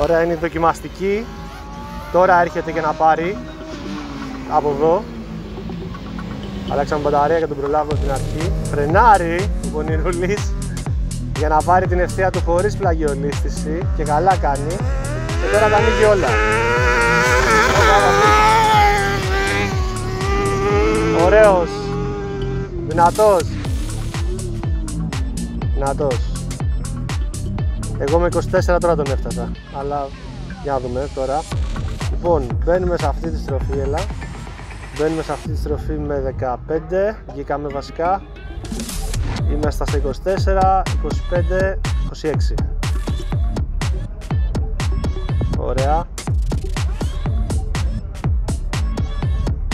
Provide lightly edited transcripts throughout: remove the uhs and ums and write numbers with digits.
Ωραία, είναι η δοκιμαστική. Τώρα έρχεται και να πάρει από εδώ. Αλλάξαμε μπαταρία για τον προλάβω στην αρχή. Φρενάρει ο Πονηρούλης για να πάρει την ευθεία του χωρίς πλαγιολίσθηση και καλά κάνει. Και τώρα τα ανοίγει όλα. Ωραίος. Δυνατός. Δυνατός. Εγώ με 24 τώρα τον έφτασα. Αλλά για να δούμε τώρα. Λοιπόν, μπαίνουμε σε αυτή τη στροφή, έλα. Μπαίνουμε σε αυτή τη στροφή με 15. Βγήκαμε βασικά. Είμαστε στα 24, 25, 26. Ωραία.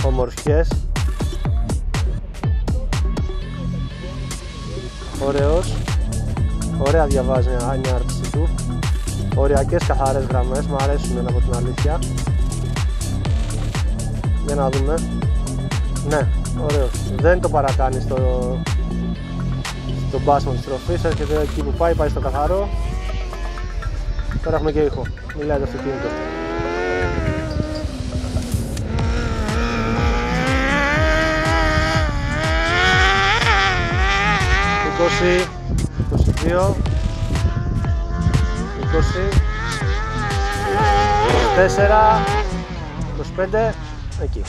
Ομορφιές. Ωραίος. Ωραία διαβάζει η άρτηση του. Οριακές καθαρές γραμμές, μου αρέσουν από την αλήθεια. Για να δούμε. Ναι, ωραίος. Δεν το παρακάνει στο μπάσιμο της τροφής. Έρχεται εκεί που πάει στο καθαρό. Τώρα έχουμε και ήχο. Μιλάει το αυτοκίνητο. «20, 22, 20, 24, 25, εκεί».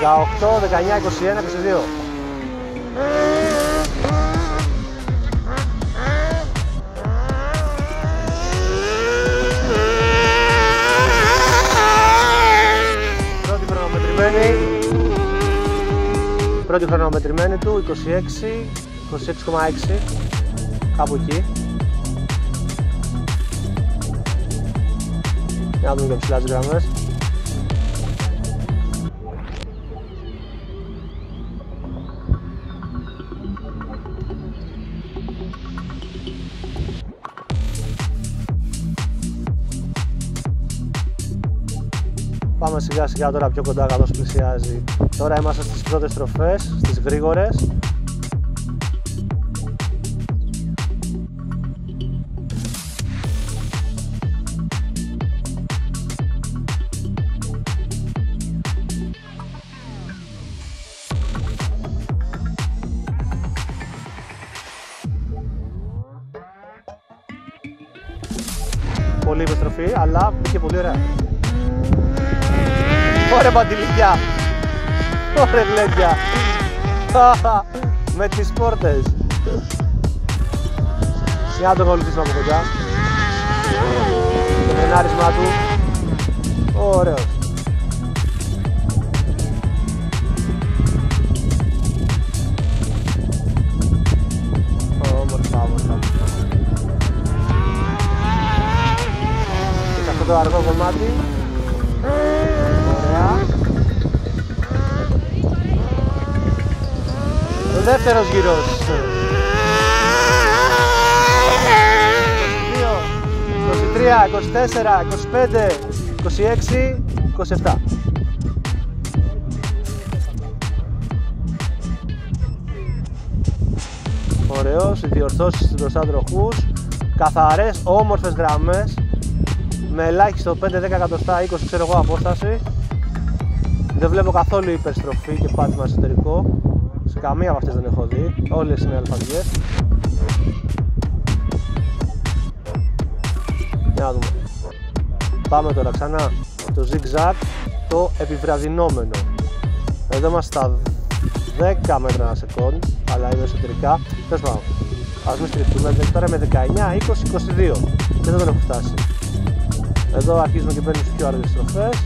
«18, 19, 21, 22». Πρώτη χρονομετρημένη του, 26, 26,6, κάπου εκεί. Για να δούμε και ψηλά τις γραμμές. Πάμε σιγά σιγά τώρα πιο κοντά καθώς πλησιάζει. Τώρα είμαστε στις πρώτες στροφές, στις γρήγορες. Πολύ υπεστροφή, αλλά πήγε πολύ ωραία. Ωραία μπαντιλικιά. Ωραία γλέντια. Με τις πόρτες. Για να το ακολουθήσουμε από κοντά. Το φρενάρισμά του. Ωραίος. Όμορφα, όμορφα. Και σε αυτό το αργό κομμάτι. Ο δεύτερος γύρος. 22, 23, 24, 25, 26, 27. Ωραίος, οι διορθώσεις στους μπροστά τροχούς. Καθαρές, όμορφες γραμμές. Με ελάχιστο 5-10 εκατοστά, 20 ξέρω εγώ απόσταση. Δεν βλέπω καθόλου υπερστροφή και πάτημα εσωτερικό. Σε καμία από αυτές δεν έχω δει. Όλες είναι αλφαβιές. Για να δούμε. Πάμε τώρα ξανά από το zigzag, το επιβραδυνόμενο. Εδώ είμαστε στα 10 μέτρα ανά σεκόντ, αλλά είναι εσωτερικά. Τέλος πάντων, ας μην στριφτούμε. Τώρα με 19, 20, 22 και δεν τον έχω φτάσει. Εδώ αρχίζουμε και παίρνουμε στις πιο αργές στροφές.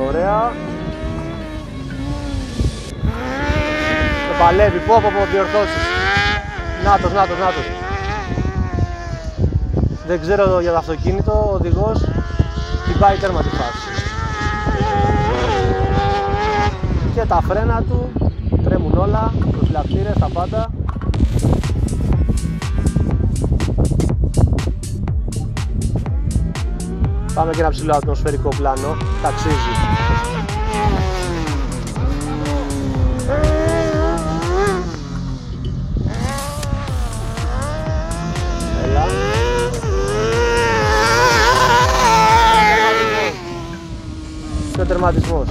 Ωραία. Το παλεύει, πω διορθώσεις. Νάτος. Δεν ξέρω για το αυτοκίνητο, ο οδηγός την πάει τέρμα τη φάση. Και τα φρένα του τρέμουν όλα, προφυλακτήρες, τα πάντα. Πάμε και ένα ψηλό ατμοσφαιρικό πλάνο, ταξίζει. Έλα. Και ο τερματισμός.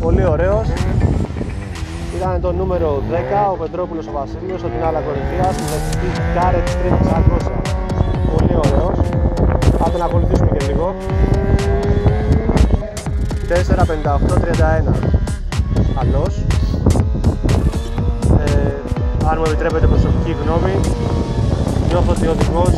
Πολύ ωραίος. Ήταν το νούμερο 10, ο Πετρόπουλος ο Βασίλειος, από την άλλα κορυφαία, στη δεξική Garrett Street 600. Πολύ ωραίος. Θα τον ακολουθήσουμε και λίγο. 4.58.31. Καλός. Αν μου επιτρέπετε προσωπική γνώμη, νιώθω ότι ο οδηγός